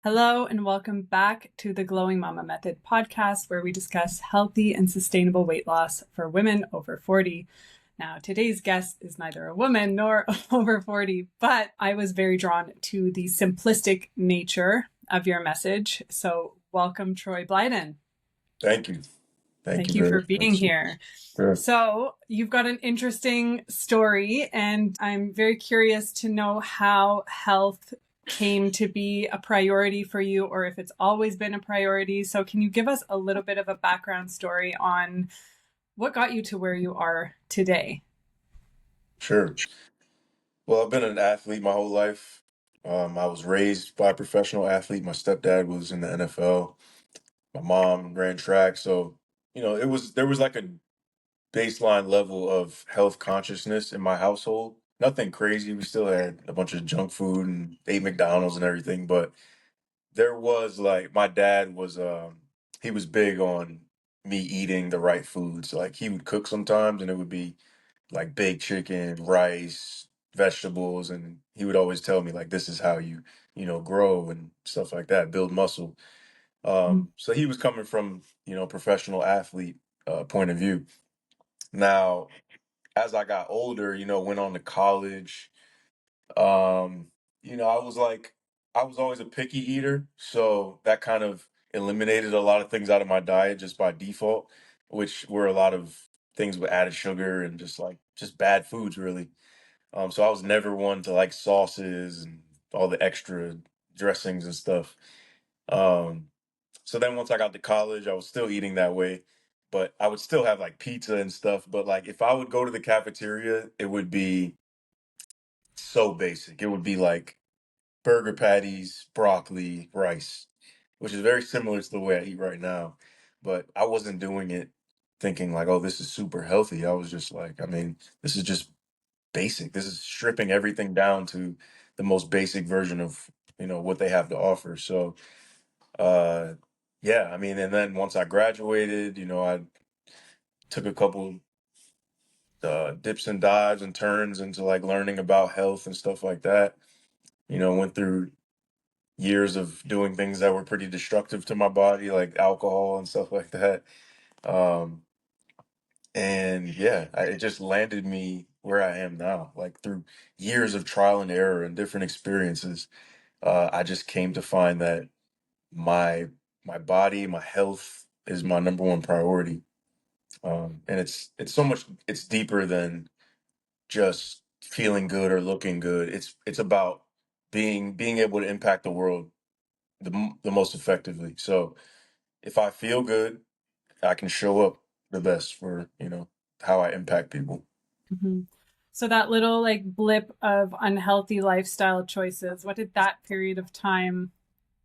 Hello, and welcome back to the Glowing Mama Method podcast, where we discuss healthy and sustainable weight loss for women over 40. Now, today's guest is neither a woman nor over 40, but I was very drawn to the simplistic nature of your message. So, welcome, Troy Blyden. Thank you. Thank Thank you you very for being much. here. Sure. So, you've got an interesting story, and I'm very curious to know how health came to be a priority for you, or if it's always been a priority. So, can you give us a little bit of a background story on what got you to where you are today? Sure. Well, I've been an athlete my whole life. I was raised by a professional athlete. My stepdad was in the NFL. My mom ran track. So, there was like a baseline level of health consciousness in my household. Nothing crazy. We still had a bunch of junk food and ate McDonald's and everything, but there was like my dad was he was big on me eating the right foods. Like he would cook sometimes and it would be like baked chicken, rice, vegetables, and he would always tell me like this is how you grow and stuff like that, build muscle. So he was coming from professional athlete point of view. Now, as I got older, went on to college. Um, I was always a picky eater, so that kind of eliminated a lot of things out of my diet just by default, which were a lot of things with added sugar and just bad foods really. So I was never one to like sauces and all the extra dressings and stuff. Um, so then once I got to college, I was still eating that way, but I would still have like pizza and stuff. But like if I would go to the cafeteria, it would be so basic. It would be like burger patties, broccoli, rice, which is very similar to the way I eat right now. But I wasn't doing it thinking like, oh, this is super healthy. I was just like, I mean, this is just basic. This is stripping everything down to the most basic version of, what they have to offer. So, uh, yeah, I mean, and then once I graduated, I took a couple dips and dives and turns into like learning about health and stuff like that. Went through years of doing things that were pretty destructive to my body, like alcohol and stuff like that. Um, and yeah, it just landed me where I am now, like through years of trial and error and different experiences. I just came to find that my my body, my health is my number one priority. And it's so much it's deeper than just feeling good or looking good. It's about being able to impact the world the most effectively. So if I feel good, I can show up the best for, how I impact people. Mm-hmm. So that little like blip of unhealthy lifestyle choices, what did that period of time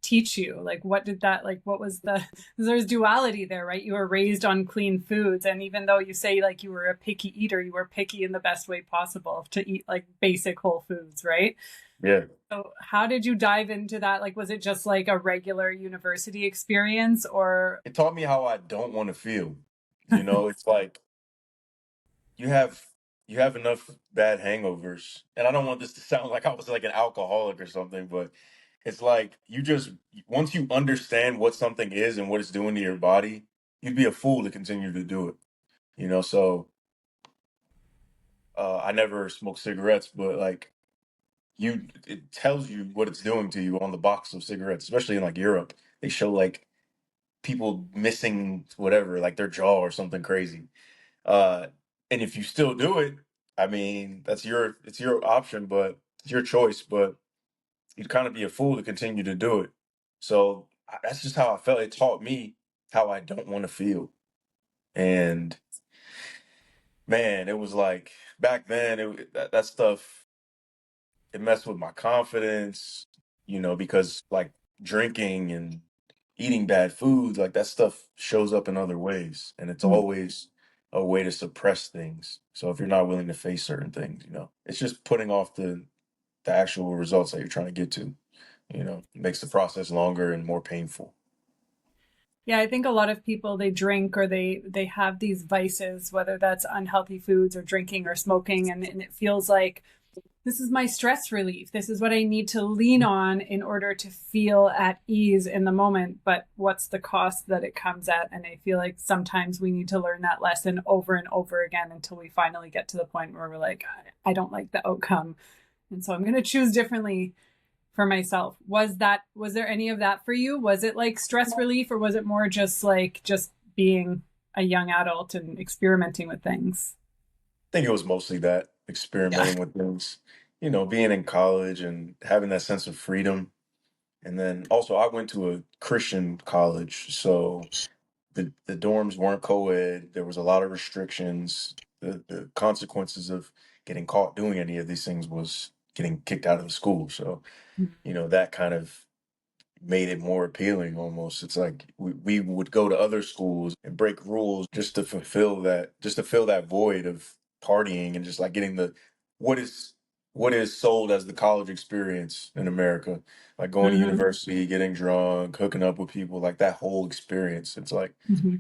teach you? Like, what did that, like, what was the, there's duality there, right? You were raised on clean foods. And even though you say like you were a picky eater, you were picky in the best way possible to eat like basic whole foods, right? Yeah. So how did you dive into that? Like, was it just like a regular university experience or? It taught me how I don't want to feel. It's like you have you have enough bad hangovers. And I don't want this to sound like I was like an alcoholic or something, but it's like you just once you understand what something is and what it's doing to your body, you'd be a fool to continue to do it. So I never smoked cigarettes, but like it tells you what it's doing to you on the box of cigarettes, especially in like Europe. They show like people missing whatever, like their jaw or something crazy. Uh, and if you still do it, I mean, it's your option, but it's your choice, but you'd kind of be a fool to continue to do it. So that's just how I felt. It taught me how I don't want to feel. And man, it was like back then, that stuff, it messed with my confidence, because like drinking and eating bad foods, like that stuff shows up in other ways. And it's always a way to suppress things. So if you're not willing to face certain things, it's just putting off the actual results that you're trying to get to, it makes the process longer and more painful. Yeah, I think a lot of people they drink or they have these vices, whether that's unhealthy foods or drinking or smoking, and it feels like this is my stress relief. This is what I need to lean on in order to feel at ease in the moment. But what's the cost that it comes at? And I feel like sometimes we need to learn that lesson over and over again until we finally get to the point where we're like, I don't like the outcome. And so I'm going to choose differently for myself. Was there any of that for you? Was it like stress relief, or was it more just like just being a young adult and experimenting with things? think it was mostly that, Yeah. experimenting with things, being in college and having that sense of freedom. And then also, I went to a Christian college, so the dorms weren't co-ed. There was a lot of restrictions. The consequences of getting caught doing any of these things was getting kicked out of the school. So, that kind of made it more appealing almost. It's like we would go to other schools and break rules just to fill that void of partying and just like getting what is what is sold as the college experience in America. Like going to Mm-hmm. university, getting drunk, hooking up with people, like that whole experience. It's like Mm-hmm.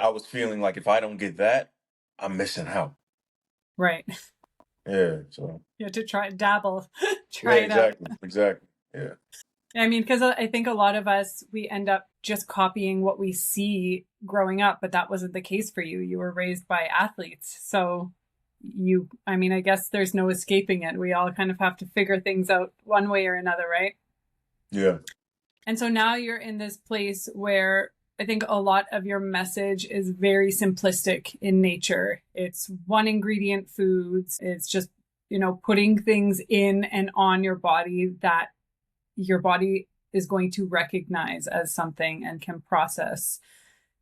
I was feeling like if I don't get that, I'm missing out. Right. Yeah. So You have to try dabble, yeah, try it out. exactly. Exactly. Yeah. I mean, because I think a lot of us, we end up just copying what we see growing up, but that wasn't the case for you. You were raised by athletes. So I mean, I guess there's no escaping it. We all kind of have to figure things out one way or another, right? Yeah. And so now you're in this place where I think a lot of your message is very simplistic in nature. It's one ingredient foods. It's just, putting things in and on your body that your body is going to recognize as something and can process.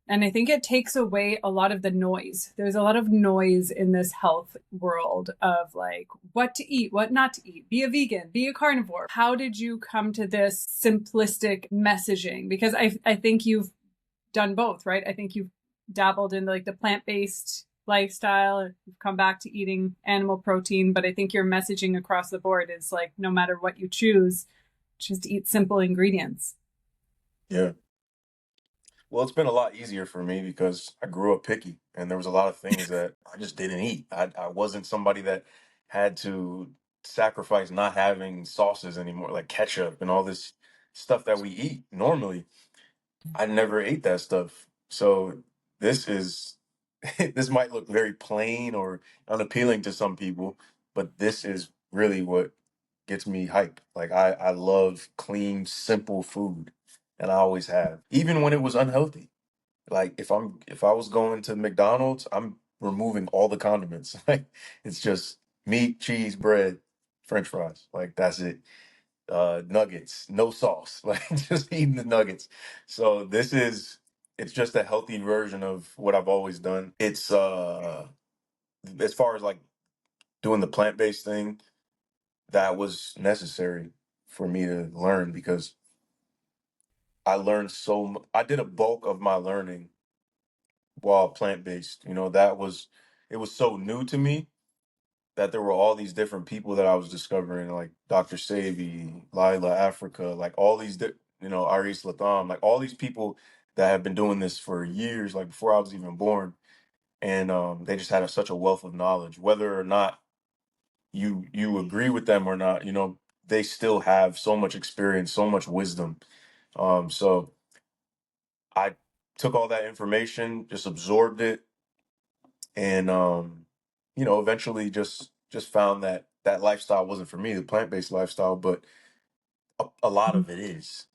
And I think it takes away a lot of the noise. There's a lot of noise in this health world of like what to eat, what not to eat, be a vegan, be a carnivore. How did you come to this simplistic messaging? Because I think you've done both, right? I think you've dabbled in like the plant-based lifestyle. You've come back to eating animal protein, but I think your messaging across the board is like no matter what you choose, just eat simple ingredients. Yeah. Well, it's been a lot easier for me because I grew up picky and there was a lot of things that I just didn't eat. I wasn't somebody that had to sacrifice not having sauces anymore, like ketchup and all this stuff that we eat normally. I never ate that stuff. So this is this might look very plain or unappealing to some people, but this is really what gets me hyped. Like I love clean, simple food, and I always have, even when it was unhealthy. Like if I was going to McDonald's, I'm removing all the condiments. Like it's just meat, cheese, bread, French fries. Like that's it. Nuggets, no sauce. Like just eating the nuggets. So it's just a healthy version of what I've always done. It's as far as like doing the plant-based thing, that was necessary for me to learn because I did a bulk of my learning while plant-based. It was so new to me that there were all these different people that I was discovering, like Dr. Sabi, Lila Africa, like all these, Aris Latham, like all these people that have been doing this for years, like before I was even born, and they just had such a wealth of knowledge. Whether or not you agree with them or not, they still have so much experience, so much wisdom. So I took all that information, just absorbed it, and eventually just found that that lifestyle wasn't for me, the plant-based lifestyle, but a lot of it is,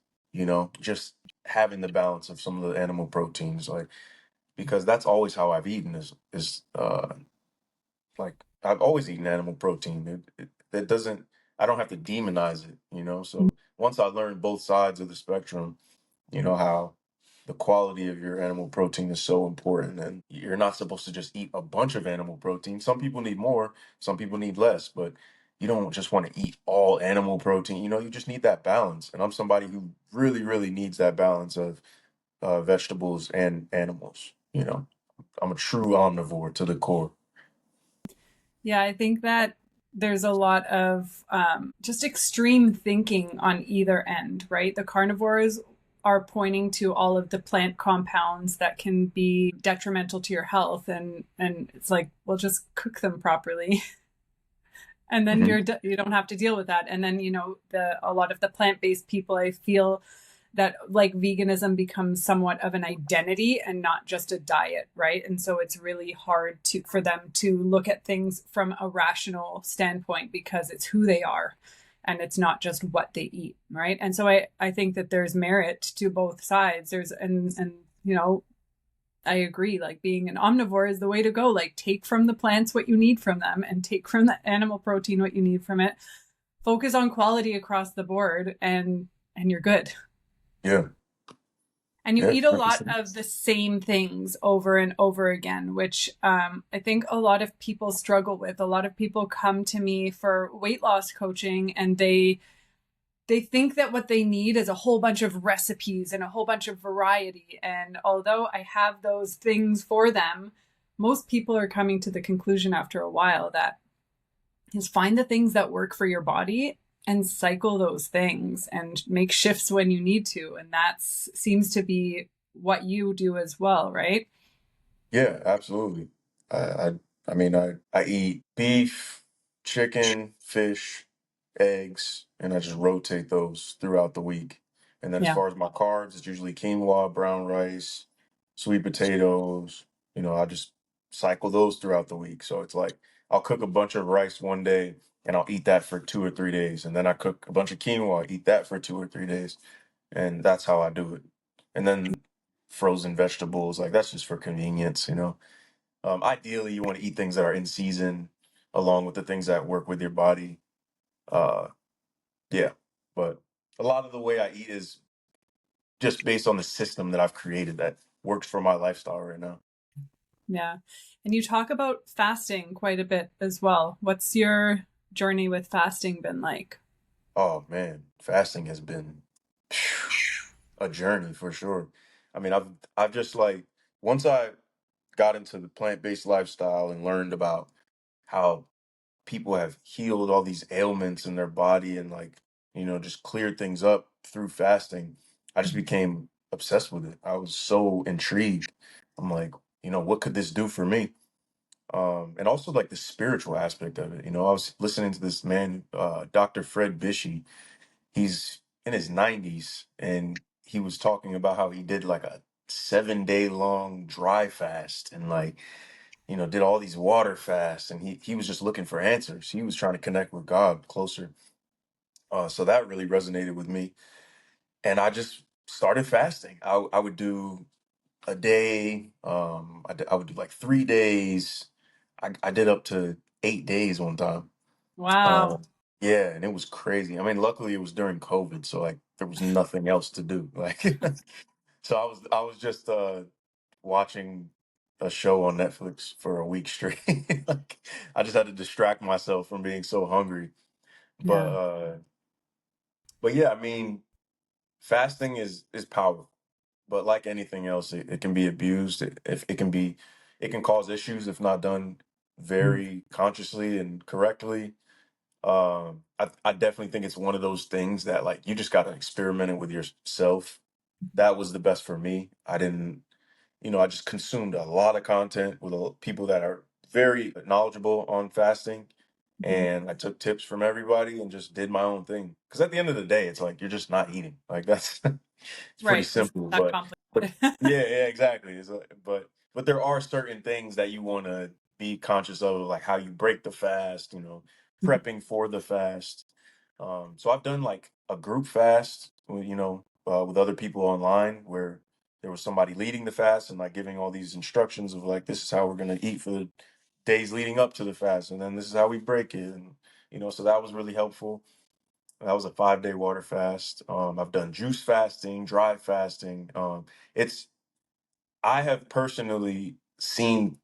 just having the balance of some of the animal proteins, like because that's always how I've eaten is like I've always eaten animal protein. It doesn't, I don't have to demonize it, so once I learned both sides of the spectrum, how the quality of your animal protein is so important, and you're not supposed to just eat a bunch of animal protein. Some people need more, some people need less, but you don't just want to eat all animal protein. You just need that balance, and I'm somebody who really really needs that balance of vegetables and animals. I'm a true omnivore to the core. Yeah, I think that there's a lot of just extreme thinking on either end, right? The carnivores are pointing to all of the plant compounds that can be detrimental to your health, and it's like, well, just cook them properly. and then Hmm. you don't have to deal with that. And then, the a lot of the plant-based people, I feel that like veganism becomes somewhat of an identity and not just a diet, right? And so it's really hard to for them to look at things from a rational standpoint because it's who they are and it's not just what they eat, right? And so I think that there's merit to both sides. There's and I agree. Like being an omnivore is the way to go. Like take from the plants what you need from them and take from the animal protein what you need from it. Focus on quality across the board and you're good. Yeah. And you Yeah. eat a lot 100%. of the same things over and over again, which I think a lot of people struggle with. A lot of people come to me for weight loss coaching and they think that what they need is a whole bunch of recipes and a whole bunch of variety. And although I have those things for them, most people are coming to the conclusion after a while that is find the things that work for your body and cycle those things and make shifts when you need to. And that seems to be what you do as well, right? Yeah, absolutely. I, I, I mean, I eat beef, chicken, fish, eggs, and I just rotate those throughout the week. And then as Yeah. far as my carbs, it's usually quinoa, brown rice, sweet potatoes. I just cycle those throughout the week. So it's like I'll cook a bunch of rice one day and I'll eat that for 2 or 3 days. And then I cook a bunch of quinoa, eat that for 2 or 3 days. And that's how I do it. And then frozen vegetables, like that's just for convenience. Ideally, you want to eat things that are in season along with the things that work with your body. Uh, yeah, but a lot of the way I eat is just based on the system that I've created that works for my lifestyle right now. Yeah. And you talk about fasting quite a bit as well. What's your journey with fasting been like? Oh man, fasting has been a journey for sure. I mean, I've just like once I got into the plant-based lifestyle and learned about how people have healed all these ailments in their body and like just cleared things up through fasting, I just became obsessed with it. I was so intrigued. I'm like, what could this do for me? And also like the spiritual aspect of it. I was listening to this man, Dr. Fred Bishy. He's in his 90s and he was talking about how he did like a 7 day long dry fast and like did all these water fasts, and he was just looking for answers. He was trying to connect with God closer. So that really resonated with me, and I just started fasting. I would do a day. I would do like 3 days. I did up to 8 days one time. Wow. Um, yeah, and it was crazy. I mean, luckily it was during COVID, so like there was nothing else to do. Like, so I was just watching a show on Netflix for a week straight. Like, I just had to distract myself from being so hungry. But Yeah. but yeah, I mean, fasting is powerful. But like anything else, it can be abused. It can cause issues if not done very consciously and correctly. I definitely think it's one of those things that like you just gotta experiment it with yourself. That was the best for me. I just consumed a lot of content with people that are very knowledgeable on fasting, Mhm. and I took tips from everybody and just did my own thing. Because at the end of the day, it's like you're just not eating. Like that's it's pretty Right. It's simple, not that but complicated. yeah, exactly. But there are certain things that you want to be conscious of, like how you break the fast. Prepping for the fast. So I've done like a group fast, with other people online where there was somebody leading the fast and like giving all these instructions of like this is how we're gonna eat for the days leading up to the fast, and then this is how we break it, and so that was really helpful. That was a 5 day water fast. I've done juice fasting, dry fasting. It's I have personally seen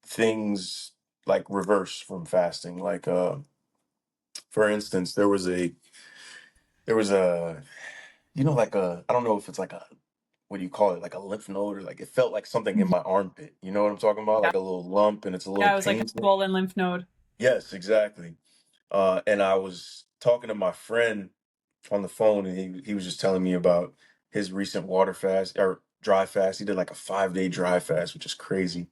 things like reverse from fasting. Like for instance, there was a like I don't know if it's like a what do you call it, like a lymph node, or like it felt like something in my armpit. You know what I'm talking about? Yeah. Like a little lump, and it's a little Yeah. It was like a painful. swollen lymph node. Yes, exactly. And I was talking to my friend on the phone, and he was just telling me about his recent water fast or dry fast. He did like a 5 day dry fast, which is crazy.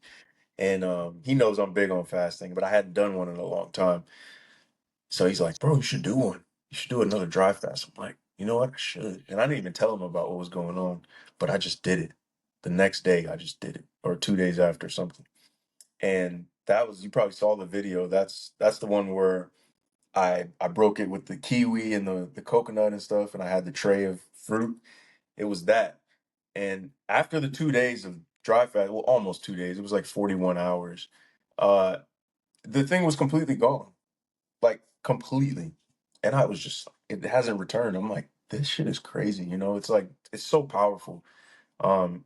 And he knows I'm big on fasting, but I hadn't done one in a long time. So he's like, bro, you should do one. You should do another dry fast. I'm like, you know what? I should. And I didn't even tell him about what was going on, but I just did it. The next day, I just did it, or 2 days after something. And that was, you probably saw the video. That's the one where I broke it with the kiwi and the coconut and stuff, and I had the tray of fruit. It was that. And after the 2 days of dry fast, well, almost 2 days, it was like 41 hours. Uh, the thing was completely gone, like completely. And I was just, it hasn't returned. I'm like, this shit is crazy. It's like, it's so powerful. Um,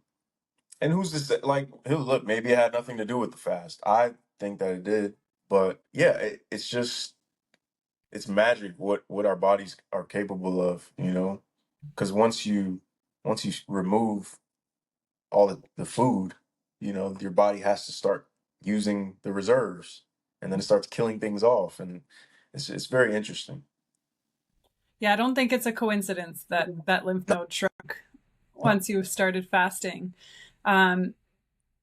and who's to say, like, look, maybe it had nothing to do with the fast. I think that it did. But yeah, it's just, it's magic what our bodies are capable of. Because once you remove all the food, your body has to start using the reserves, and then it starts killing things off, and it's very interesting. Yeah, I don't think it's a coincidence that that lymph node shrunk once you started fasting. Um,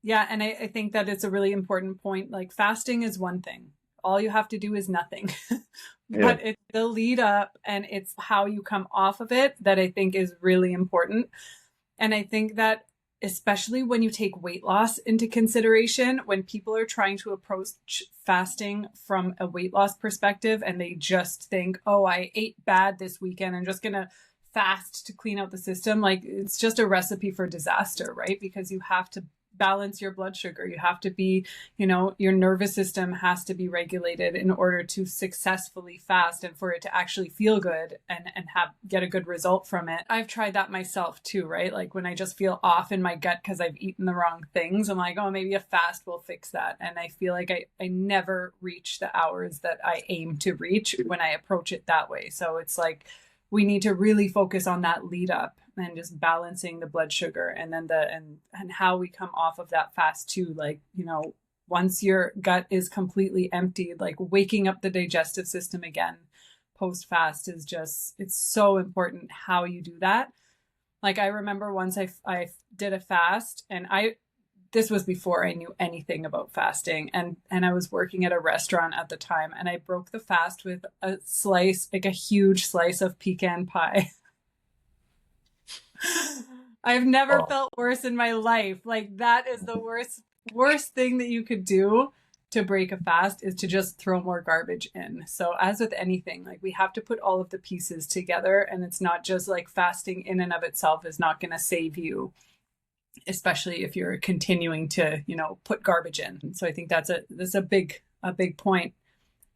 yeah, and I think that it's a really important point. Like fasting is one thing. All you have to do is nothing. Yeah. But it's the lead up and it's how you come off of it that I think is really important. And I think that especially when you take weight loss into consideration, when people are trying to approach fasting from a weight loss perspective and they just think, oh, I ate bad this weekend, I'm just going to fast to clean out the system. Like it's just a recipe for disaster, right? Because you have to balance your blood sugar. You have to be, your nervous system has to be regulated in order to successfully fast and for it to actually feel good and get a good result from it. I've tried that myself too, right? Like when I just feel off in my gut because I've eaten the wrong things, I'm like, oh, maybe a fast will fix that. And I feel like I never reach the hours that I aim to reach when I approach it that way. So it's like we need to really focus on that lead up and just balancing the blood sugar and then and how we come off of that fast too. Like, once your gut is completely emptied, like waking up the digestive system again post fast is just, it's so important how you do that. Like I remember once I did a fast and this was before I knew anything about fasting, and I was working at a restaurant at the time, and I broke the fast with a slice, like a huge slice of pecan pie. I've never Oh, felt worse in my life. Like that is the worst thing that you could do to break a fast is to just throw more garbage in. So as with anything, like we have to put all of the pieces together, and it's not just like fasting in and of itself is not going to save you, especially if you're continuing to, put garbage in. So I think that's a big point.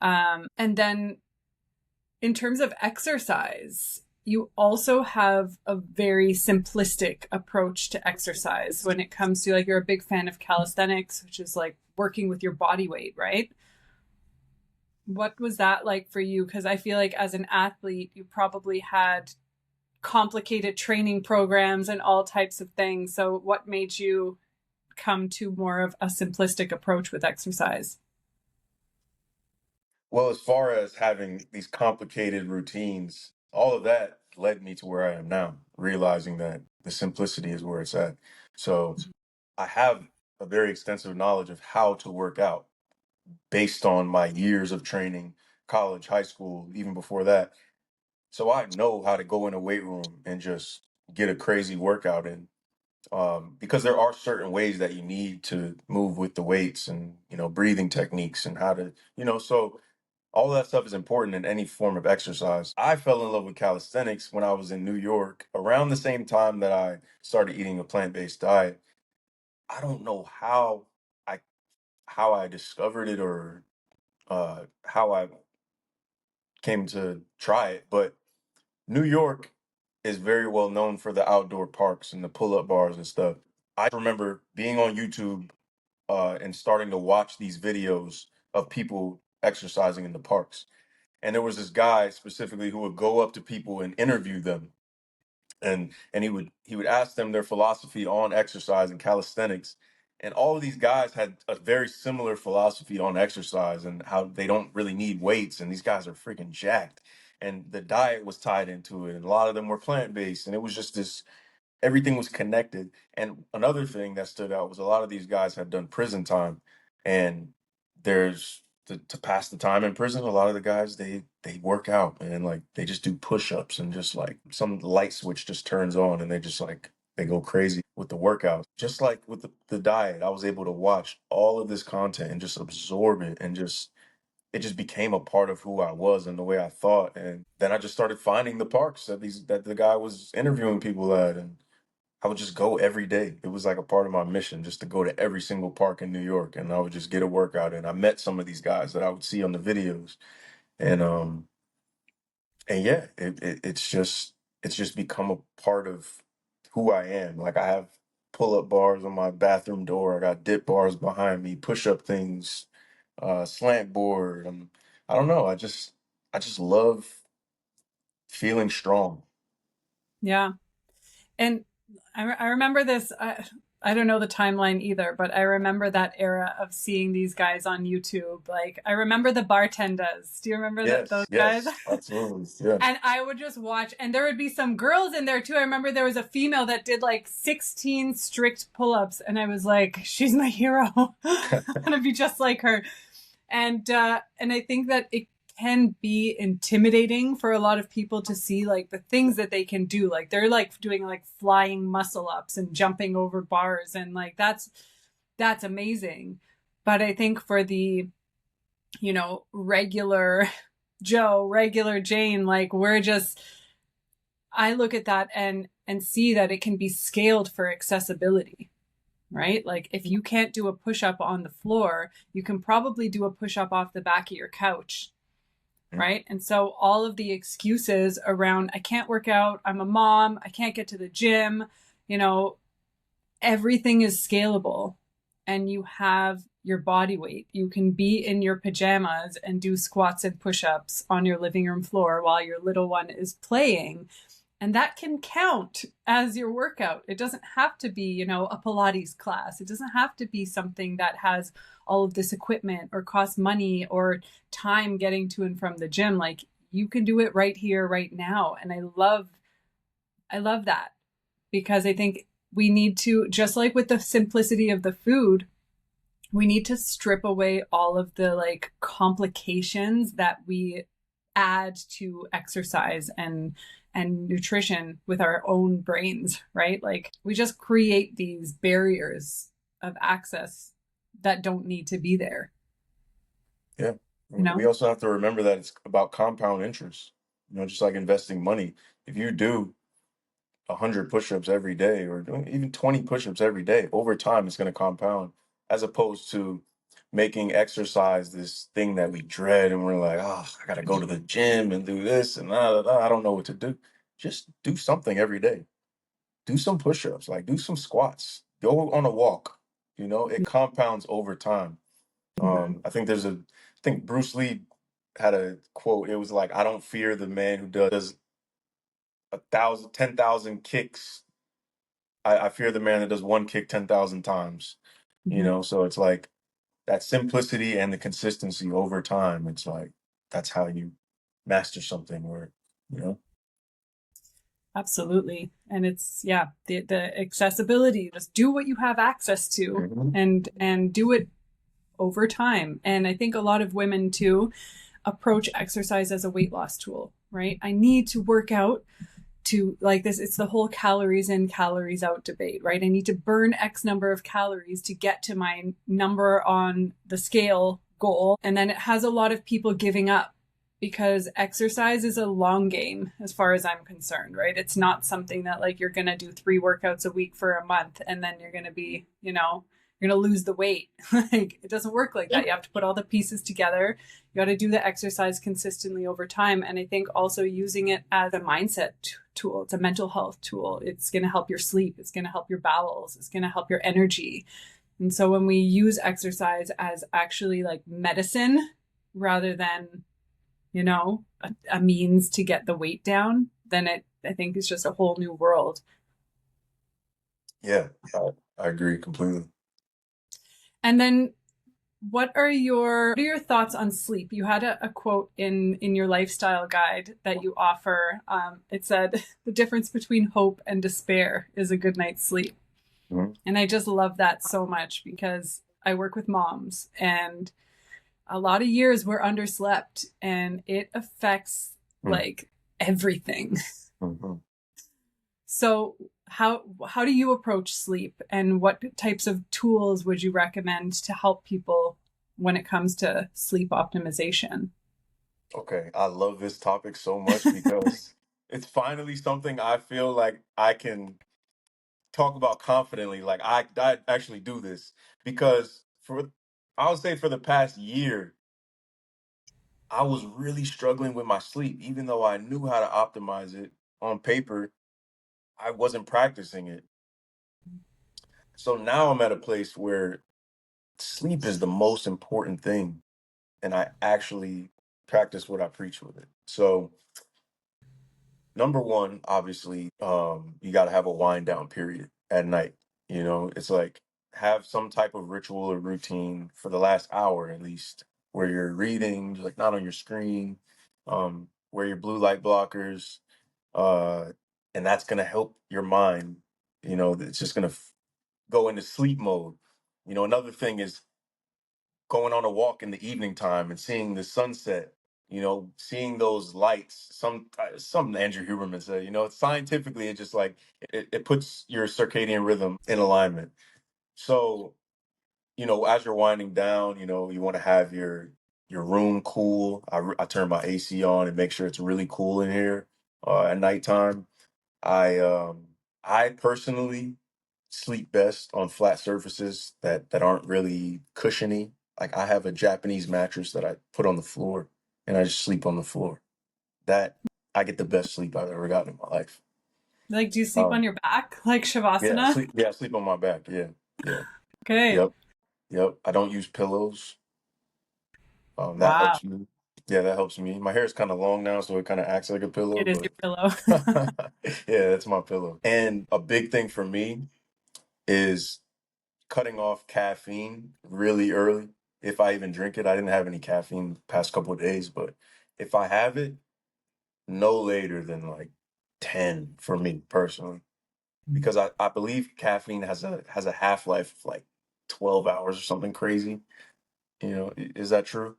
And then in terms of exercise, you also have a very simplistic approach to exercise when it comes to, like, you're a big fan of calisthenics, which is like working with your body weight, right? What was that like for you? Because I feel like as an athlete, you probably had complicated training programs and all types of things. So what made you come to more of a simplistic approach with exercise? well, as far as having these complicated routines, all of that led me to where I am now, realizing that the simplicity is where it's at. So I have a very extensive knowledge of how to work out based on my years of training, college, high school, even before that. So I know how to go in a weight room and just get a crazy workout in. Because there are certain ways that you need to move with the weights and, breathing techniques and how to, so all that stuff is important in any form of exercise. I fell in love with calisthenics when I was in New York around the same time that I started eating a plant-based diet. I don't know I how I discovered it or how I came to try it, but New York is very well known for the outdoor parks and the pull-up bars and stuff. I remember being on YouTube and starting to watch these videos of people exercising in the parks. And there was this guy specifically who would go up to people and interview them, and he would ask them their philosophy on exercise and calisthenics. And all of these guys had a very similar philosophy on exercise and how they don't really need weights, and these guys are freaking jacked. And the diet was tied into it, and a lot of them were plant-based, and it was just this, everything was connected. And another thing that stood out was a lot of these guys had done prison time, and there's to pass the time in prison, a lot of the guys they work out and like they just do push-ups and just like some light switch just turns on and they just like they go crazy with the workouts. Just like with the diet, I was able to watch all of this content and just absorb it and just it just became a part of who I was and the way I thought. And then I just started finding the parks that the guy was interviewing people at, and I would just go every day. It was like a part of my mission just to go to every single park in New York, and I would just get a workout. And I met some of these guys that I would see on the videos, and yeah, it's just become a part of who I am. Like I have pull-up bars on my bathroom door. I got dip bars behind me, push-up things, slant board. I don't know. I just love feeling strong. Yeah. And I remember this. I don't know the timeline either, but I remember that era of seeing these guys on YouTube. Like, I remember the bartenders. Do you remember those Yes, guys? yes, absolutely. Yeah. And I would just watch, and there would be some girls in there too. I remember there was a female that did like 16 strict pull-ups, and I was like, she's my hero. I want to be just like her. And I think that it can be intimidating for a lot of people to see like the things that they can do. Like they're like doing like flying muscle ups and jumping over bars, and like that's amazing. But I think for the, regular Joe, regular Jane, like I look at that and see that it can be scaled for accessibility, right? Like if you can't do a push up on the floor, you can probably do a push up off the back of your couch, right? And so all of the excuses around I can't work out, I'm a mom, I can't get to the gym, everything is scalable, and you have your body weight. You can be in your pajamas and do squats and push-ups on your living room floor while your little one is playing. And that can count as your workout. It doesn't have to be, a Pilates class. It doesn't have to be something that has all of this equipment or costs money or time getting to and from the gym. Like you can do it right here, right now. And I love that, because I think we need to, just like with the simplicity of the food, we need to strip away all of the like complications that we add to exercise and nutrition with our own brains, right? Like we just create these barriers of access that don't need to be there. Yeah. You We know? also have to remember that it's about compound interest. Just like investing money. If you do 100 push-ups every day or doing even 20 push-ups every day, over time it's going to compound, as opposed to making exercise this thing that we dread and we're like, oh, I got to go to the gym and do this and I don't know what to do. Just do something every day. Do some push-ups, like do some squats, go on a walk. It compounds over time. Mhm. I think Bruce Lee had a quote. It was like, I don't fear the man who does 10,000 kicks. I fear the man that does one kick 10,000 times. Mhm. So it's like that simplicity and the consistency over time. It's like that's how you master something, or you know. Absolutely. And it's, yeah, the accessibility, just do what you have access to, Mhm. and do it over time. And I think a lot of women too approach exercise as a weight loss tool, right? I need to work out to, like, this, it's the whole calories in, calories out debate, right? I need to burn X number of calories to get to my number on the scale goal. And then it has a lot of people giving up, because exercise is a long game as far as I'm concerned, right? It's not something that like you're going to do 3 workouts a week for a month and then you're going to be, you're going to lose the weight. Like it doesn't work like that. You have to put all the pieces together. You got to do the exercise consistently over time. And I think also using it as a mindset tool, it's a mental health tool. It's going to help your sleep. It's going to help your bowels. It's going to help your energy. And so when we use exercise as actually like medicine rather than, a means to get the weight down, then I think it's just a whole new world. Yeah, I agree completely. And then what are your thoughts on sleep? You had a quote in your lifestyle guide that you offer. It said the difference between hope and despair is a good night's sleep. Mhm. And I just love that so much, because I work with moms, and a lot of years we're underslept and it affects Mm, like everything. mhm. So how do you approach sleep, and what types of tools would you recommend to help people when it comes to sleep optimization? Okay, I love this topic so much because it's finally something I feel like I can talk about confidently. Like I actually do this because for I would say for the past year, I was really struggling with my sleep, even though I knew how to optimize it on paper. I wasn't practicing it. So now I'm at a place where sleep is the most important thing, and I actually practice what I preach with it. So number one, obviously, you got to have a wind down period at night. You know, it's like have some type of ritual or routine for the last hour at least, where you're reading, like not on your screen, wear your blue light blockers, uh, and that's gonna help your mind. You know, it's just gonna go into sleep mode. You know, another thing is going on a walk in the evening time and seeing the sunset, you know, seeing those lights. Some Andrew Huberman said, you know, scientifically, it just like it puts your circadian rhythm in alignment. So, you know, as you're winding down, you know, you want to have your room cool. I turn my AC on and make sure it's really cool in here at nighttime. I I personally sleep best on flat surfaces that aren't really cushiony. Like I have a Japanese mattress that I put on the floor and I just sleep on the floor. That I get the best sleep I've ever gotten in my life. Like, do you sleep on Um your back like yeah, shavasana? sleep on my back. Yeah. Yeah. Okay. Yep. Yep. I don't use pillows. That Wow. helps me. Yeah, that helps me. My hair is kind of long now, so it kind of acts like a pillow, It is your but pillow. yeah, that's my pillow. And a big thing for me is cutting off caffeine really early. If I even drink it, I didn't have any caffeine the past couple of days, but if I have it, no later than like 10 for me personally, because I believe caffeine has a half-life of like 12 hours or something crazy. You know, is that true?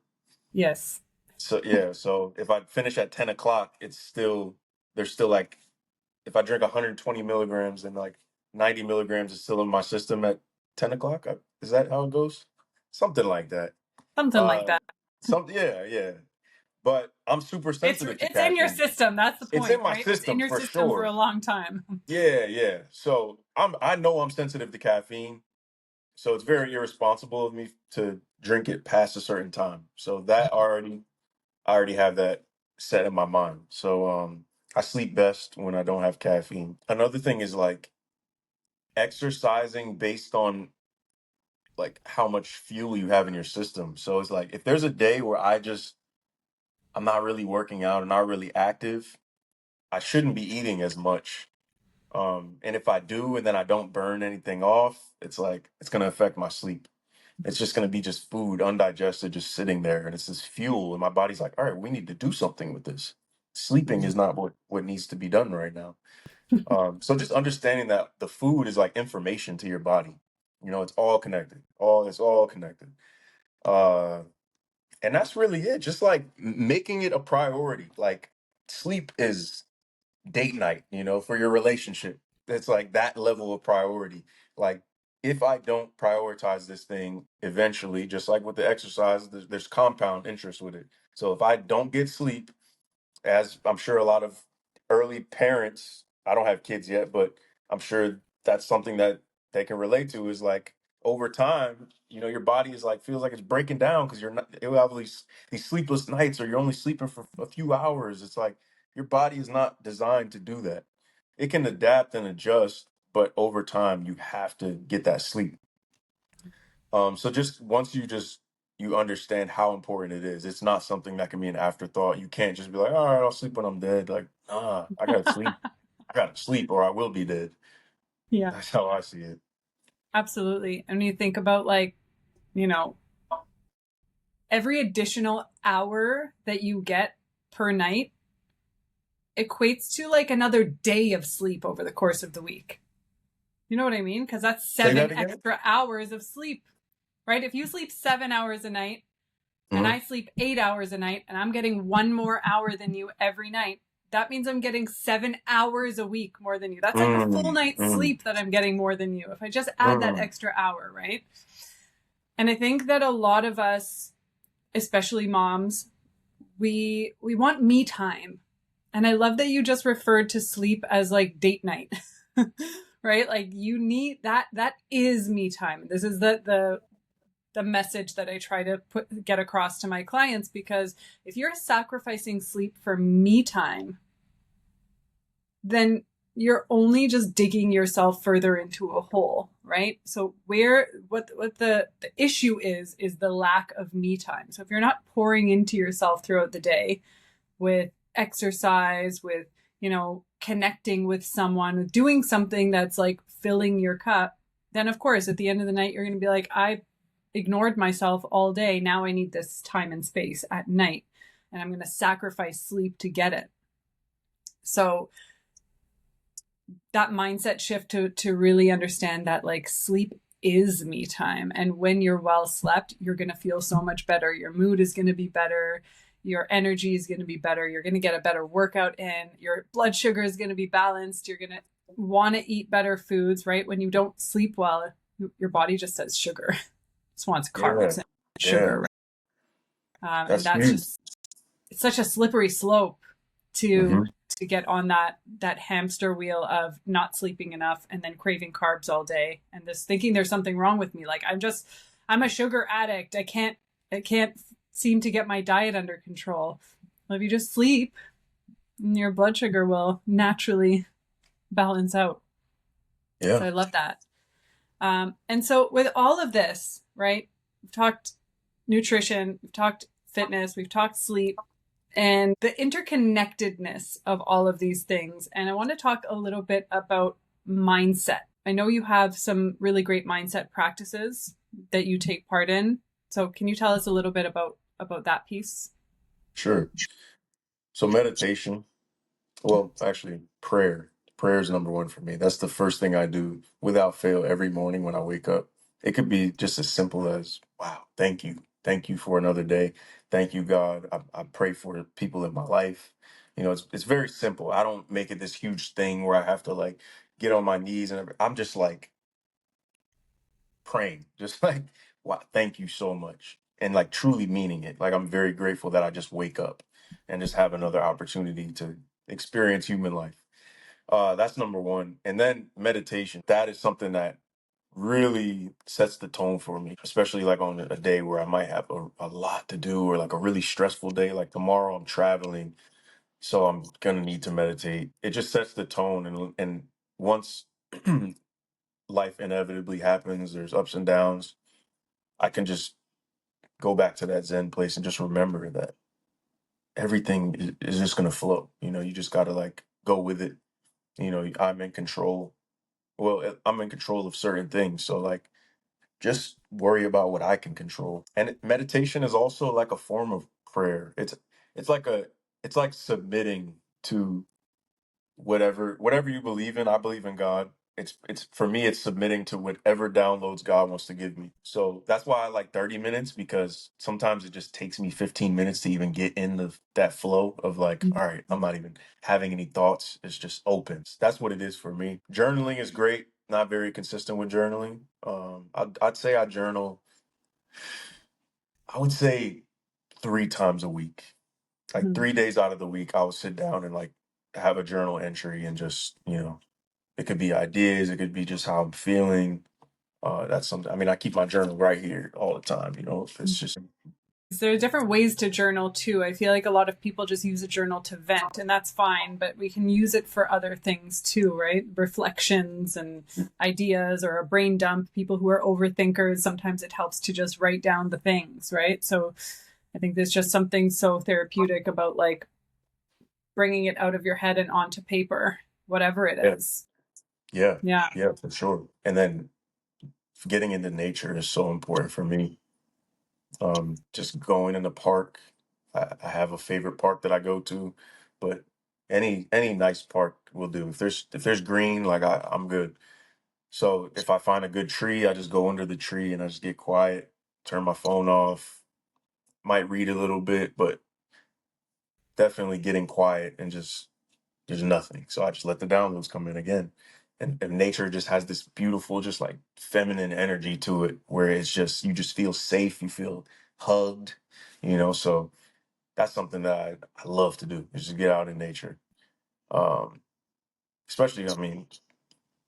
Yes. So yeah, so if I finish at 10 o'clock, it's still there's still like if I drink 120 milligrams and like 90 milligrams is still in my system at 10 o'clock. Is that how it goes? Something like that. Something like Uh, that. yeah, yeah. But I'm super sensitive to It's in your caffeine. system. That's the It's in point, my right? It's in system your for system for a sure. long time. Yeah, yeah. So I know I'm sensitive to caffeine. So it's very irresponsible of me to drink it past a certain time. So that I already have that set in my mind. So I sleep best when I don't have caffeine. Another thing is like exercising based on like how much fuel you have in your system. So it's like if there's a day where I'm not really working out and not really active, I shouldn't be eating as much. And if I do and then I don't burn anything off, it's like it's gonna affect my sleep. It's just gonna be just food, undigested, just sitting there, and it's this fuel, and my body's like, all right, we need to do something with this. Sleeping is not what needs to be done right now. So just understanding that the food is like information to your body. You know, it's all connected. It's all connected. Uh, and that's really it. Just like making it a priority. Like sleep is date night, you know, for your relationship. It's like that level of priority. Like if I don't prioritize this thing eventually, just like with the exercise, there's compound interest with it. So if I don't get sleep, as I'm sure a lot of early parents, I don't have kids yet, but I'm sure that's something that they can relate to is like over time, you know, your body is like feels like it's breaking down because you're not you have these sleepless nights or you're only sleeping for a few hours. It's like your body is not designed to do that. It can adapt and adjust, but over time you have to get that sleep. So just once you understand how important it is, it's not something that can be an afterthought. You can't just be like, all right, I'll sleep when I'm dead. Like, nah, I gotta sleep. I gotta sleep or I will be dead. Yeah, That's how I see it. absolutely. And you think about like, you know, every additional hour that you get per night equates to like another day of sleep over the course of the week. You know what I mean? Because that's Say that seven again. extra hours of sleep, right? If you sleep 7 hours a night, and Mm, I sleep 8 hours a night, and I'm getting 1 more hour than you every night, that means I'm getting 7 hours a week more than you. That's like a full mm, night's mm, sleep that I'm getting more than you if I just add that mm. extra hour, right? And I think that a lot of us, especially moms, we want me time. And I love that you just referred to sleep as like date night. Right? Like you need that is me time. This is the message that I try to get across to my clients, because if you're sacrificing sleep for me time, then you're only just digging yourself further into a hole, right? So what the issue is the lack of me time. So if you're not pouring into yourself throughout the day with exercise, with, connecting with someone, with doing something that's like filling your cup, then of course at the end of the night you're going to be like, I ignored myself all day. Now I need this time and space at night, and I'm going to sacrifice sleep to get it. So that mindset shift to really understand that like sleep is me time, and when you're well slept, you're going to feel so much better. Your mood is going to be better, your energy is going to be better, you're going to get a better workout in, your blood sugar is going to be balanced, you're going to want to eat better foods, right? When you don't sleep well, your body just says sugar, just wants Yeah, carbs and yeah, sugar. And that's that's huge. just, it's such a slippery slope to Hmm. to get on that hamster wheel of not sleeping enough and then craving carbs all day and just thinking there's something wrong with me. Like I'm a sugar addict. I can't seem to get my diet under control. Well, if you just sleep, your blood sugar will naturally balance out. So Yeah, I love that. And so with all of this, right? We've talked nutrition, we've talked fitness, we've talked sleep, and the interconnectedness of all of these things. And I want to talk a little bit about mindset. I know you have some really great mindset practices that you take part in. So can you tell us a little bit about that piece? sure. So meditation, well, actually, prayer. Prayer is number one for me. That's the first thing I do without fail every morning when I wake up. It could be just as simple as, wow, thank you. Thank you for another day. Thank you, God. I pray for the people in my life. It's very simple. I don't make it this huge thing where I have to like get on my knees and I'm just like praying, just like, wow, thank you so much. And like truly meaning it. Like I'm very grateful that I just wake up and just have another opportunity to experience human life. That's number one. And then meditation. That is something that really sets the tone for me, especially like on a day where I might have a lot to do or like a really stressful day. Like tomorrow I'm traveling, so I'm gonna need to meditate. It just sets the tone, and once life inevitably happens, there's ups and downs. I can just go back to that Zen place and just remember that everything is just gonna flow. You just gotta like go with it. I'm in control. Well, I'm in control of certain things. So like just worry about what I can control. And meditation is also like a form of prayer. It's like a it's like submitting to whatever you believe in. I believe in God. It's for me it's submitting to whatever downloads God wants to give me. So that's why I like 30 minutes, because sometimes it just takes me 15 minutes to even get in that flow of like, all right, I'm not even having any thoughts. It's just opens. That's what it is for me. Journaling is great. Not very consistent with journaling. I'd say I journal, I would say 3 times a week. Like Mhm. 3 days out of the week, I will sit down and like have a journal entry and just, it could be ideas, it could be just how I'm feeling. That's something. I mean, I keep my journal right here all the time. It's just There are different ways to journal too. I feel like a lot of people just use a journal to vent, and that's fine, but we can use it for other things too, right? Reflections and ideas, or a brain dump. People who are overthinkers, sometimes it helps to just write down the things, right? So I think there's just something so therapeutic about like bringing it out of your head and onto paper, whatever it yeah, is. yeah, Yeah. yeah, for sure. And then getting into nature is so important for me. Just going in the park. I have a favorite park that I go to, but any nice park will do. If there's green, like I'm good. So if I find a good tree, I just go under the tree and I just get quiet, turn my phone off, might read a little bit, but definitely getting quiet and just there's nothing. So I just let the downloads come in again. And nature just has this beautiful, just like feminine energy to it where it's just, you just feel safe, you feel hugged, so that's something that I love to do is just get out in nature. Um, Especially, I mean,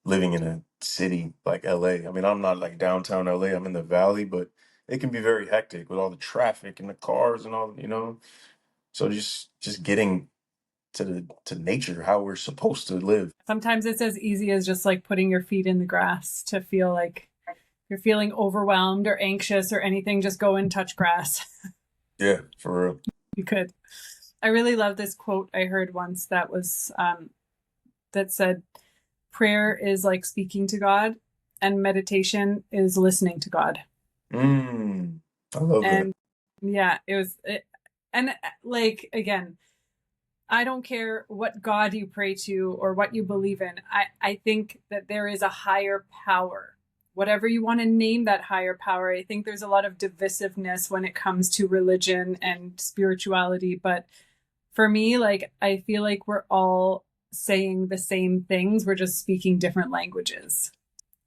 living in a city like LA. I mean, I'm not like downtown LA, I'm in the valley, but it can be very hectic with all the traffic and the cars and all. So just getting to nature, how we're supposed to live. Sometimes it's as easy as just like putting your feet in the grass to feel like you're feeling overwhelmed or anxious or anything, just go and touch grass. Yeah, for real. You could. I really love this quote I heard once that was that said, prayer is like speaking to God and meditation is listening to God. I love that. And yeah, and like, again, I don't care what God you pray to or what you believe in. I think that there is a higher power. Whatever you want to name that higher power, I think there's a lot of divisiveness when it comes to religion and spirituality. But for me, like, I feel like we're all saying the same things. We're just speaking different languages,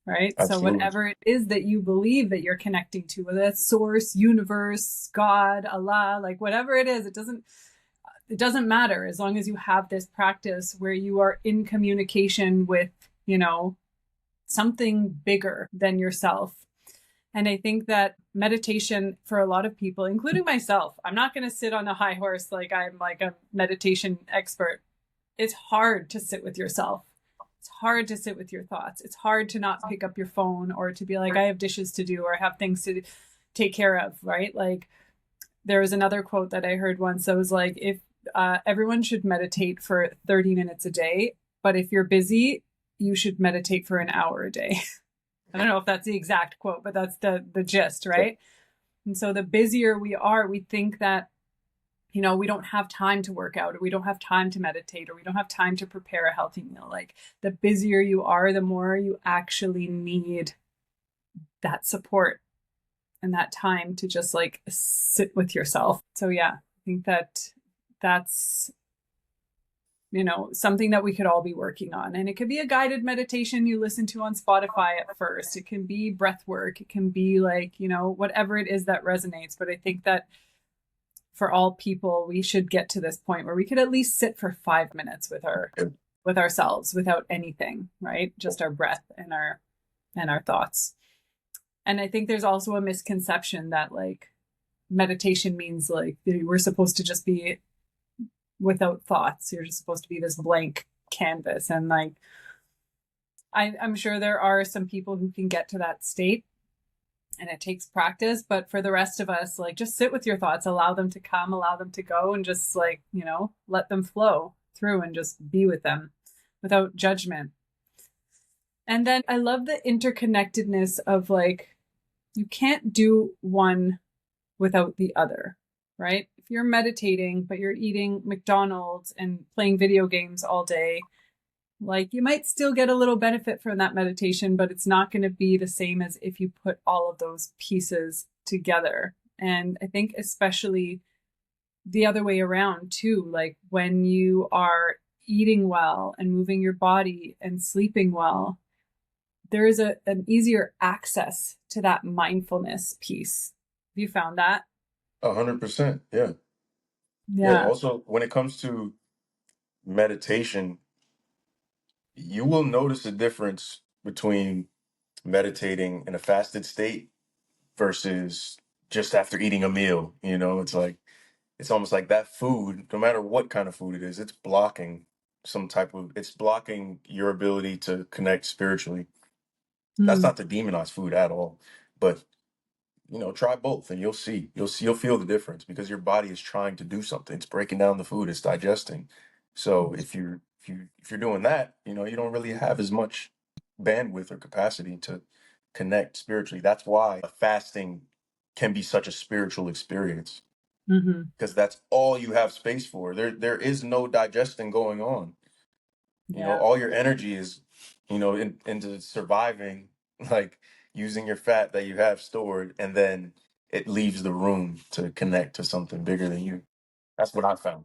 right? So Absolutely. whatever it is that you believe that you're connecting to, whether that's source, universe, God, Allah, like whatever it is, it doesn't matter as long as you have this practice where you are in communication with, something bigger than yourself. And I think that meditation for a lot of people, including myself, I'm not going to sit on a high horse like I'm like a meditation expert. It's hard to sit with yourself. It's hard to sit with your thoughts. It's hard to not pick up your phone or to be like, I have dishes to do or I have things to take care of, right? Like, there was another quote that I heard once that was like, if everyone should meditate for 30 minutes a day, but if you're busy, you should meditate for an hour a day. I don't know if that's the exact quote, but that's the gist, right? And so the busier we are, we think that, we don't have time to work out or we don't have time to meditate or we don't have time to prepare a healthy meal. Like, the busier you are, the more you actually need that support and that time to just like sit with yourself. So yeah, I think that that's something that we could all be working on. And it could be a guided meditation you listen to on Spotify at first. It can be breath work. It can be like, whatever it is that resonates. But I think that for all people, we should get to this point where we could at least sit for 5 minutes with ourselves without anything, right? Just our breath and our thoughts. And I think there's also a misconception that like meditation means like we're supposed to just be without thoughts. You're just supposed to be this blank canvas. And like, I'm sure there are some people who can get to that state and it takes practice. But for the rest of us, like, just sit with your thoughts, allow them to come, allow them to go, and just like, let them flow through and just be with them without judgment. And then I love the interconnectedness of like, you can't do one without the other, right? If you're meditating, but you're eating McDonald's and playing video games all day, like, you might still get a little benefit from that meditation, but it's not going to be the same as if you put all of those pieces together. And I think especially the other way around too, like when you are eating well and moving your body and sleeping well, there is an easier access to that mindfulness piece. Have you found that? 100%. Yeah. Yeah. Yeah. Also, when it comes to meditation, you will notice a difference between meditating in a fasted state versus just after eating a meal. It's like, it's almost like that food, no matter what kind of food it is, it's blocking your ability to connect spiritually. That's Mm, not to demonize food at all, but try both and you'll feel the difference because your body is trying to do something. It's breaking down the food, it's digesting. So if you're doing that, you don't really have as much bandwidth or capacity to connect spiritually. That's why fasting can be such a spiritual experience hmm. because that's all you have space for. There is no digesting going on. Yeah. All your energy is, into surviving, like using your fat that you have stored, and then it leaves the room to connect to something bigger than you. That's what I found.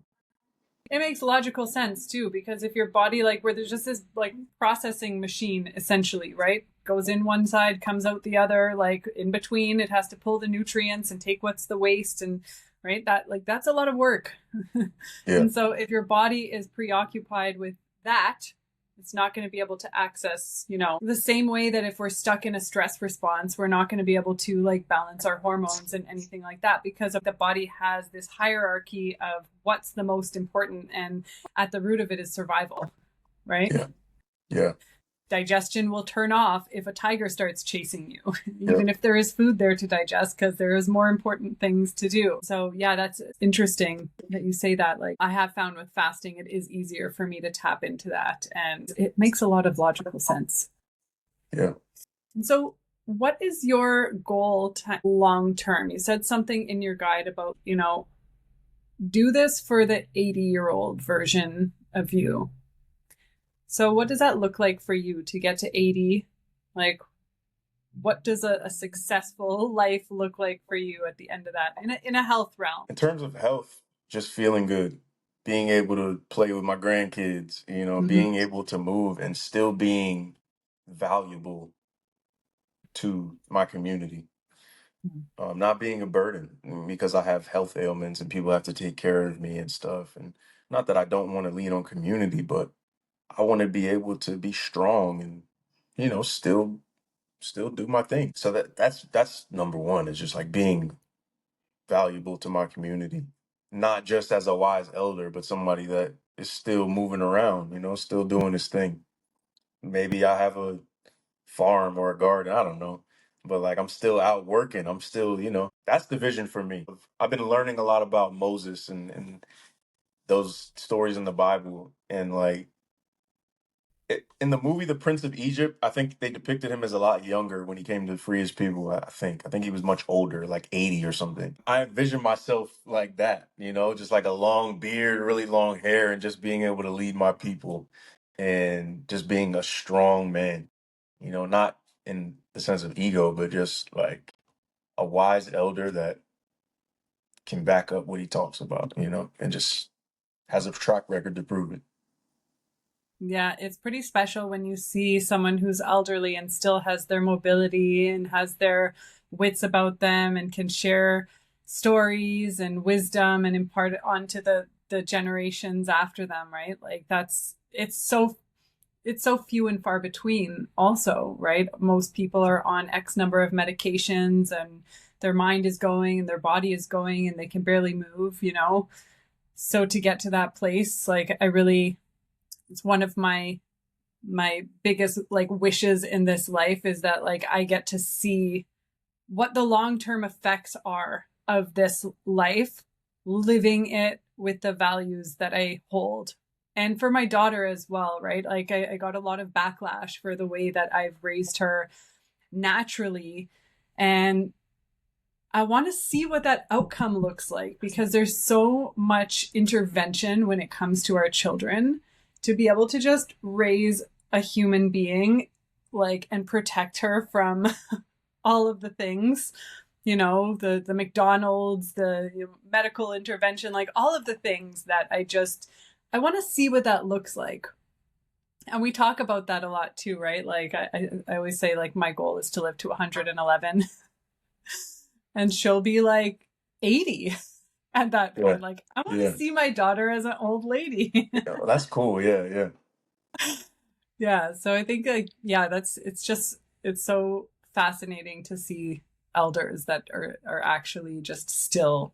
It makes logical sense too, because if your body, like, where there's just this like processing machine essentially, right? Goes in one side, comes out the other, like in between, it has to pull the nutrients and take what's the waste, and right, that like that's a lot of work. Yeah, And so if your body is preoccupied with that, it's not going to be able to access, the same way that if we're stuck in a stress response, we're not going to be able to like balance our hormones and anything like that, because of the body has this hierarchy of what's the most important. And at the root of it is survival, right? yeah, yeah, Digestion will turn off if a tiger starts chasing you, yeah. even if there is food there to digest, because there is more important things to do. So, yeah, that's interesting that you say that. Like, I have found with fasting, it is easier for me to tap into that, and it makes a lot of logical sense. Yeah. And so, what is your goal long term? You said something in your guide about, do this for the 80-year-old version of you. So what does that look like for you to get to 80? Like, what does a successful life look like for you at the end of that in a health realm? In terms of health, just feeling good, being able to play with my grandkids, Mm-hmm. being able to move and still being valuable to my community. Not being a burden because I have health ailments and people have to take care of me and stuff. And not that I don't want to lean on community, but I want to be able to be strong and, still do my thing. So that's number one, is just like being valuable to my community, not just as a wise elder, but somebody that is still moving around, still doing his thing. Maybe I have a farm or a garden, I don't know. But like I'm still out working. I'm still, that's the vision for me. I've been learning a lot about Moses and those stories in the Bible. And like in the movie The Prince of Egypt, I think they depicted him as a lot younger when he came to free his people. I think he was much older, like 80 or something. I envision myself like that, just like a long beard, really long hair, and just being able to lead my people and just being a strong man, not in the sense of ego, but just like a wise elder that can back up what he talks about, and just has a track record to prove it. Yeah, it's pretty special when you see someone who's elderly and still has their mobility and has their wits about them and can share stories and wisdom and impart it onto the generations after them, right? Like it's so few and far between also, right? Most people are on X number of medications and their mind is going and their body is going and they can barely move. So to get to that place, like it's one of my biggest like wishes in this life is that like I get to see what the long-term effects are of this life, living it with the values that I hold. And for my daughter as well, right? Like I got a lot of backlash for the way that I've raised her naturally. And I want to see what that outcome looks like, because there's so much intervention when it comes to our children, to be able to just raise a human being like and protect her from all of the things, the McDonald's, the medical intervention, like all of the things that I want to see what that looks like. And we talk about that a lot too, right? Like I always say like my goal is to live to 111 and she'll be like 80 at that Yeah. point. Like I want to Yeah. see my daughter as an old lady. Yeah. Well, that's cool. Yeah. Yeah. Yeah. So I think like, yeah, it's so fascinating to see elders that are actually just still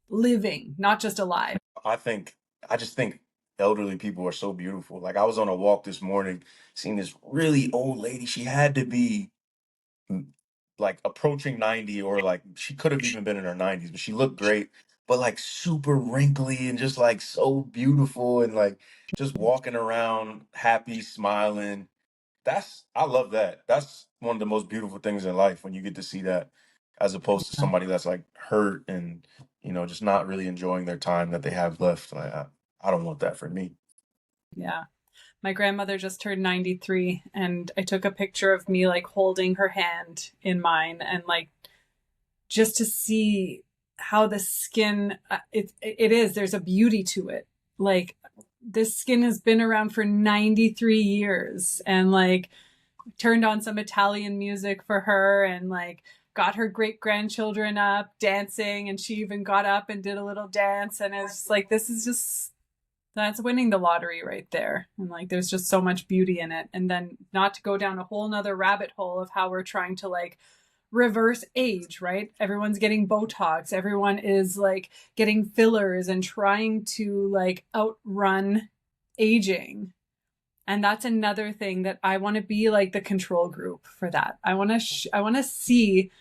living, not just alive. I think I just think elderly people are so beautiful. Like I was on a walk this morning, seeing this really old lady. She had to be mm, like approaching 90, or like she could have even been in her 90s, but she looked great, but like super wrinkly and just like so beautiful and like just walking around happy, smiling. I love that. That's one of the most beautiful things in life, when you get to see that, as opposed to somebody that's like hurt and just not really enjoying their time that they have left. Like I don't want that for me. Yeah. My grandmother just turned 93 and I took a picture of me like holding her hand in mine and like just to see how the skin, it is, there's a beauty to it. Like this skin has been around for 93 years, and like turned on some Italian music for her, and like got her great grandchildren up dancing, and she even got up and did a little dance, and it's like, this is just, that's winning the lottery right there. And like there's just so much beauty in it. And then not to go down a whole nother rabbit hole of how we're trying to like reverse age, right? Everyone's getting Botox, everyone is like getting fillers and trying to like outrun aging. And that's another thing that I want to be like the control group for that. I want to I want to see,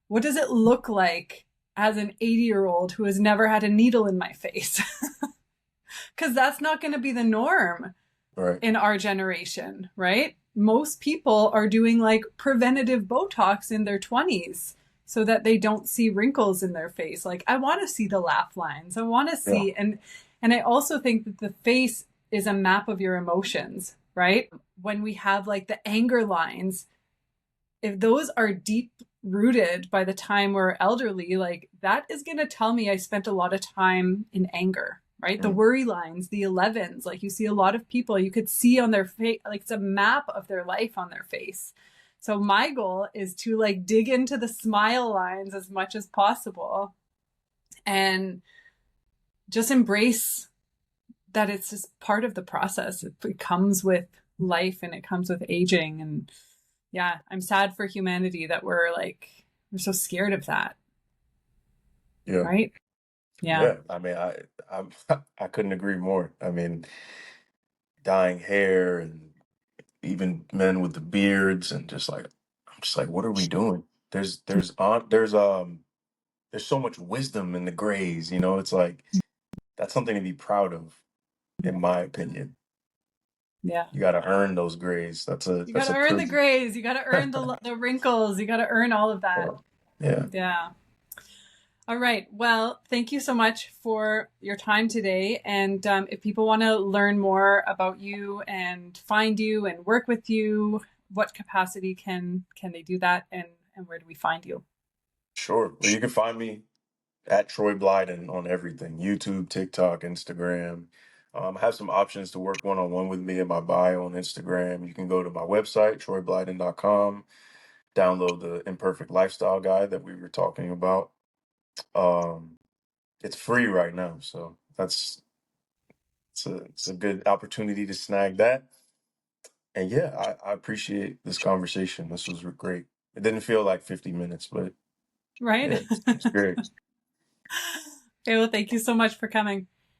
what does it look like as an 80-year-old who has never had a needle in my face? Because that's not going to be the norm Right. in our generation, right? Most people are doing like preventative Botox in their 20s so that they don't see wrinkles in their face. Like I want to see the laugh lines. I want to Yeah. see, and I also think that the face is a map of your emotions, right? When we have like the anger lines, if those are deep rooted by the time we're elderly, like that is going to tell me I spent a lot of time in anger, right? The Mm. worry lines, the 11s, like you see a lot of people, you could see on their face, like it's a map of their life on their face. So my goal is to like dig into the smile lines as much as possible and just embrace that it's just part of the process. It comes with life and it comes with aging. And yeah, I'm sad for humanity that we're so scared of that, Yeah. right? Yeah. Yeah. I mean, I I couldn't agree more. I mean, dyeing hair and even men with the beards and just like, I'm just like, what are we doing? There's so much wisdom in the grays, you know? It's like that's something to be proud of, in my opinion. Yeah. You got to earn those grays. You got That's to a earn the privilege. grays. You got to earn the wrinkles. You got to earn all of that. Yeah. Yeah. All right. Well, thank you so much for your time today. And if people want to learn more about you and find you and work with you, what capacity can they do that, and where do we find you? Sure. Well, you can find me at Troy Blyden on everything: YouTube, TikTok, Instagram. I have some options to work one on one with me in my bio on Instagram. You can go to my website, troyblyden.com, download the Imperfect Lifestyle Guide that we were talking about. Um, it's free right now, so it's a good opportunity to snag that. And yeah, I appreciate this conversation. This was great. It didn't feel like 50 minutes, but Right. yeah, it's great. Okay. Well, thank you so much for coming.